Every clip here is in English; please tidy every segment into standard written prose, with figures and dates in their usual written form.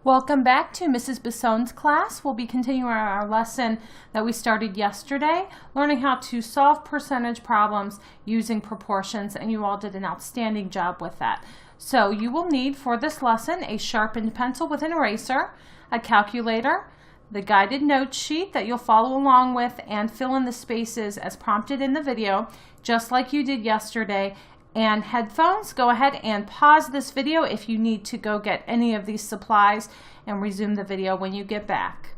Welcome back to Mrs. Bisson's class. We'll be continuing our lesson that we started yesterday, learning how to solve percentage problems using proportions, and you all did an outstanding job with that. So you will need for this lesson a sharpened pencil with an eraser, a calculator, the guided note sheet that you'll follow along with and fill in the spaces as prompted in the video, just like you did yesterday. And headphones. Go ahead and pause this video if you need to go get any of these supplies and resume the video when you get back.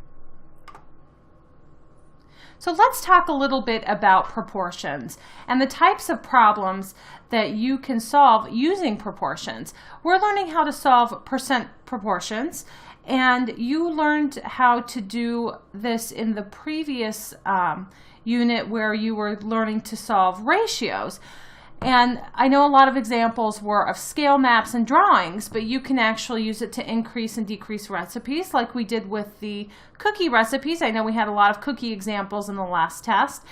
So let's talk a little bit about proportions and the types of problems that you can solve using proportions. We're learning how to solve percent proportions, and you learned how to do this in the previous unit where you were learning to solve ratios. And I know a lot of examples were of scale maps and drawings, but you can actually use it to increase and decrease recipes like we did with the cookie recipes. I know we had a lot of cookie examples in the last test.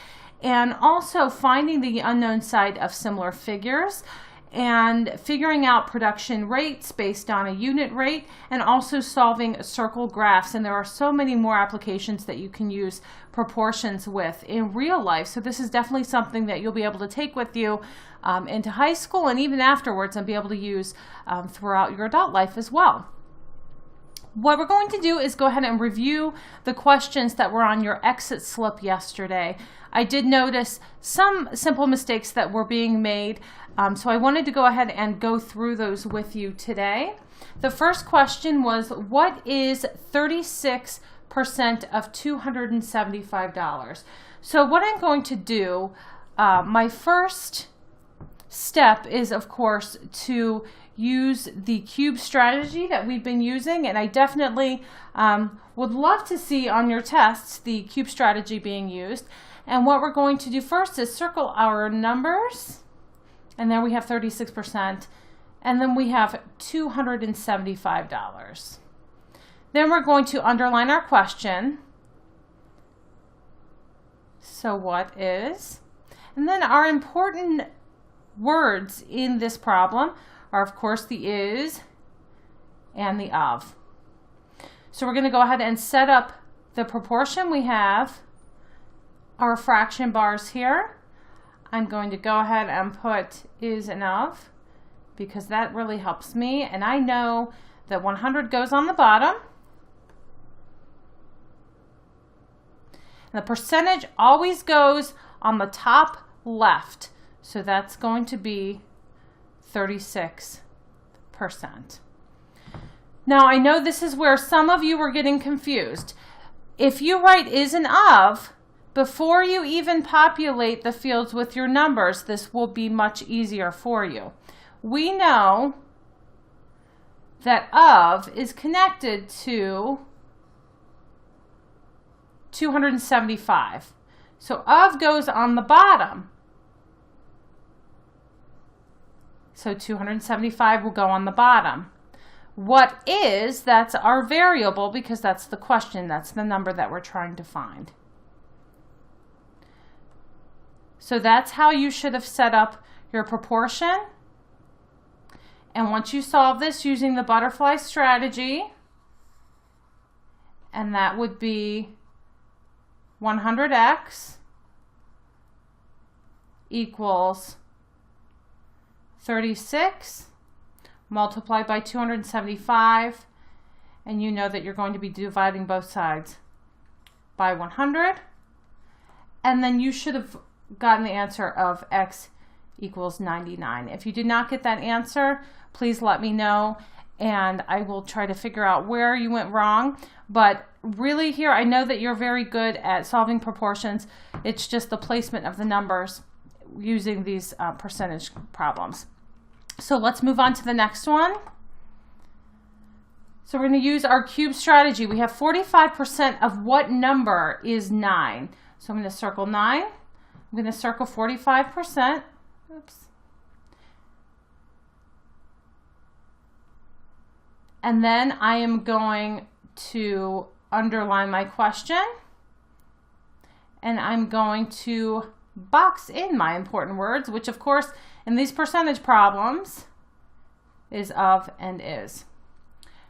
And also finding the unknown side of similar figures and figuring out production rates based on a unit rate, and also solving circle graphs. And there are so many more applications that you can use proportions with in real life. So this is definitely something that you'll be able to take with you into high school and even afterwards, and be able to use throughout your adult life as well. What we're going to do is go ahead and review the questions that were on your exit slip yesterday. I did notice some simple mistakes that were being made, so I wanted to go ahead and go through those with you today. The first question was, what is 36% of $275? So what I'm going to do, my first step is, of course, to use the cube strategy that we've been using, and I definitely would love to see on your tests the cube strategy being used. And what we're going to do first is circle our numbers, and there we have 36%, and then we have $275. Then we're going to underline our question. So what is? And then our important words in this problem are, of course, the is and the of. So we're going to go ahead and set up the proportion. We have our fraction bars here. I'm going to go ahead and put is and of because that really helps me. And I know that 100 goes on the bottom. And the percentage always goes on the top left. So that's going to be 36%. Now I know this is where some of you were getting confused. If you write is and of before you even populate the fields with your numbers, this will be much easier for you. We know that of is connected to 275. So of goes on the bottom. So 275 will go on the bottom. What is, that's our variable because that's the question, that's the number that we're trying to find. So that's how you should have set up your proportion. And once you solve this using the butterfly strategy, and that would be 100x equals 36 multiplied by 275, and you know that you're going to be dividing both sides by 100, and then you should have gotten the answer of x equals 99. If you did not get that answer, please let me know and I will try to figure out where you went wrong. But really here, I know that you're very good at solving proportions. It's just the placement of the numbers using these percentage problems. So let's move on to the next one. So we're going to use our cube strategy. We have 45% of what number is 9? So I'm going to circle 9. I'm going to circle 45%. Oops. And then I am going to underline my question. And I'm going to box in my important words, which of course in these percentage problems is of and is.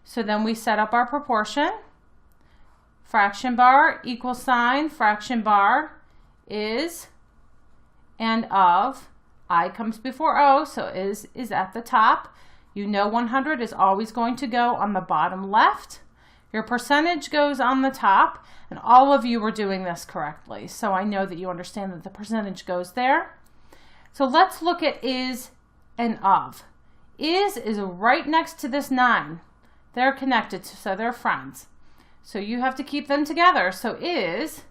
So then we set up our proportion. Fraction bar, equal sign, fraction bar is and of. I comes before O, so is at the top. You know 100 is always going to go on the bottom left. Your percentage goes on the top, and all of you were doing this correctly. So I know that you understand that the percentage goes there. So let's look at is and of. Is right next to this 9. They're connected, so they're friends. So you have to keep them together. So is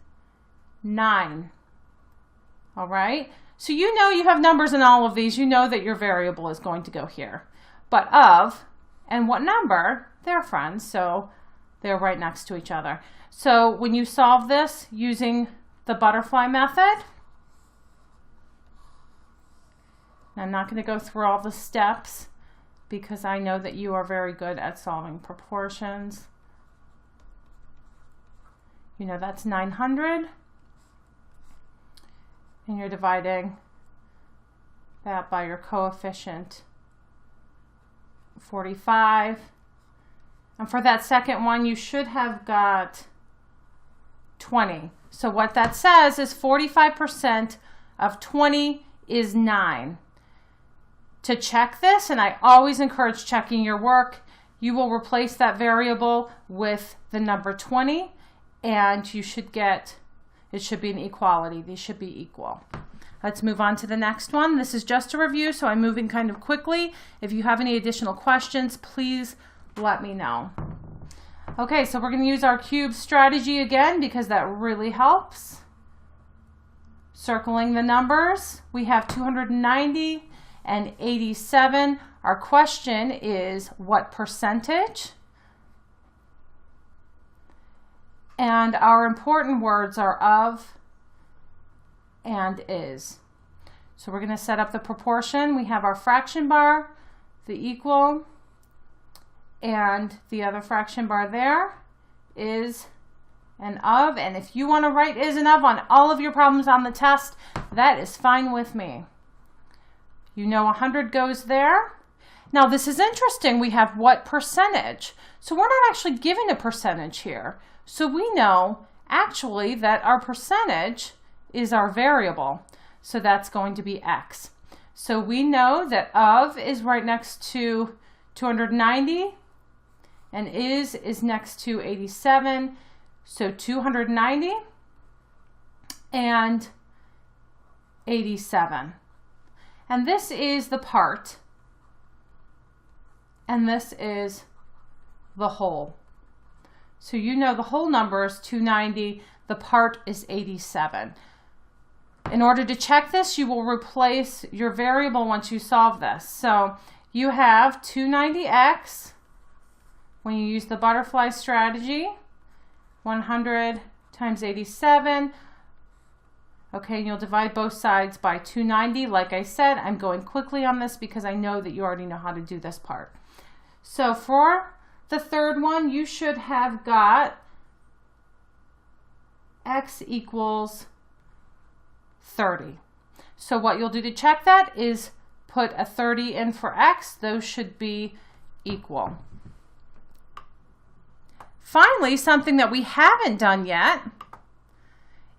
9. All right? So you know you have numbers in all of these. You know that your variable is going to go here. But of and what number? They're friends, so they're right next to each other. So when you solve this using the butterfly method, I'm not going to go through all the steps because I know that you are very good at solving proportions. You know that's 900, and you're dividing that by your coefficient 45. And for that second one, you should have got 20. So what that says is 45% of 20 is 9. To check this, and I always encourage checking your work, you will replace that variable with the number 20, and you should get, it should be an equality. These should be equal. Let's move on to the next one. This is just a review, so I'm moving kind of quickly. If you have any additional questions, please let me know. Okay, so we're going to use our cube strategy again because that really helps. Circling the numbers, we have 290 and 87. Our question is what percentage? And our important words are of and is. So we're going to set up the proportion. We have our fraction bar, the equal, and the other fraction bar there is and of. And if you want to write is and of on all of your problems on the test, that is fine with me. You know 100 goes there. Now this is interesting. We have what percentage. So we're not actually given a percentage here. So we know actually that our percentage is our variable. So that's going to be X. So we know that of is right next to 290 and is next to 87. So 290 and 87. And this is the part, and this is the whole. So you know the whole number is 290, the part is 87. In order to check this, you will replace your variable once you solve this. So you have 290x, when you use the butterfly strategy, 100 times 87. Okay, and you'll divide both sides by 290. Like I said, I'm going quickly on this because I know that you already know how to do this part. So for the third one, you should have got x equals 30. So what you'll do to check that is put a 30 in for x. Those should be equal. Finally, something that we haven't done yet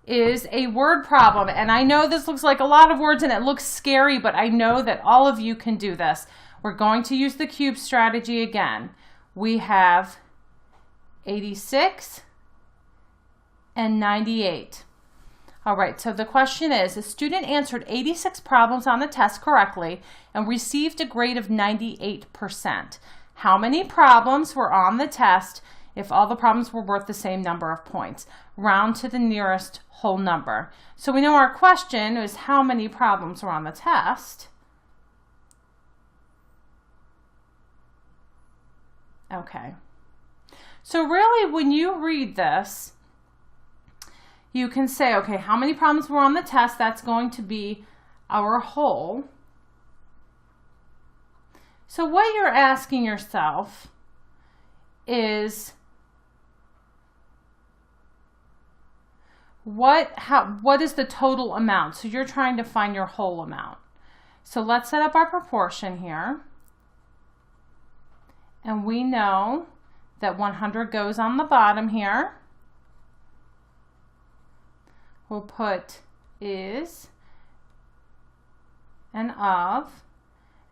is a word problem. And I know this looks like a lot of words and it looks scary, but I know that all of you can do this. We're going to use the cube strategy again. We have 86 and 98. All right, so the question is, a student answered 86 problems on the test correctly and received a grade of 98%. How many problems were on the test if all the problems were worth the same number of points? Round to the nearest whole number. So we know our question is how many problems were on the test. Okay. So really, when you read this, you can say, okay, how many problems were on the test? That's going to be our whole. So what you're asking yourself is, what is the total amount? So you're trying to find your whole amount. So let's set up our proportion here. And we know that 100 goes on the bottom here. We'll put is and of,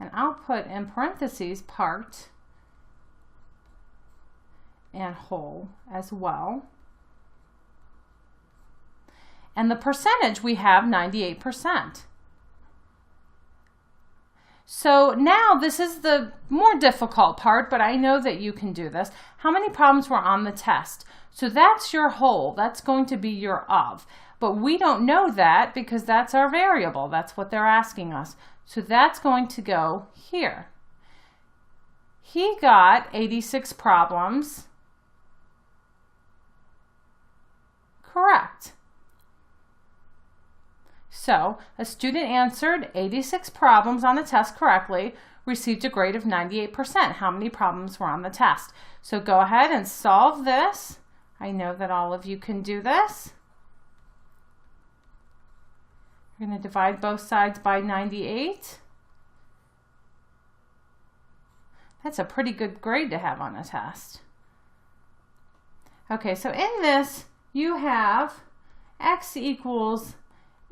and I'll put in parentheses part and whole as well. And the percentage, we have 98%. So now this is the more difficult part, but I know that you can do this. How many problems were on the test? So that's your whole, that's going to be your of. But we don't know that because that's our variable. That's what they're asking us. So that's going to go here. He got 86 problems correct. So a student answered 86 problems on the test correctly, received a grade of 98%. How many problems were on the test? So go ahead and solve this. I know that all of you can do this. We're going to divide both sides by 98. That's a pretty good grade to have on a test. Okay, so in this, you have x equals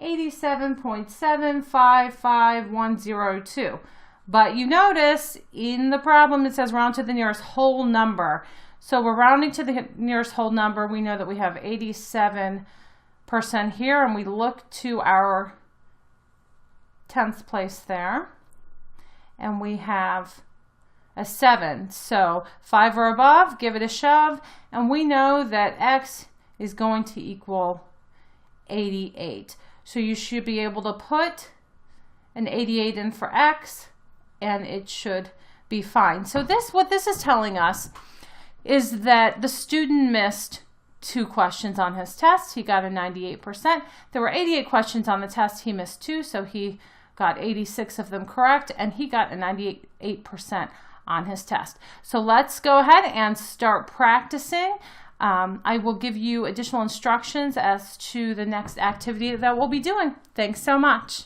87.755102. But you notice in the problem it says round to the nearest whole number. So we're rounding to the nearest whole number. We know that we have 87% here, and we look to our 10th place there, and we have a 7. So 5 or above, give it a shove, and we know that x is going to equal 88. So you should be able to put an 88 in for x, and it should be fine. So what this is telling us is that the student missed 2 questions on his test. He got a 98%. There were 88 questions on the test. He missed 2, so he got 86 of them correct, and he got a 98% on his test. So let's go ahead and start practicing. I will give you additional instructions as to the next activity that we'll be doing. Thanks so much.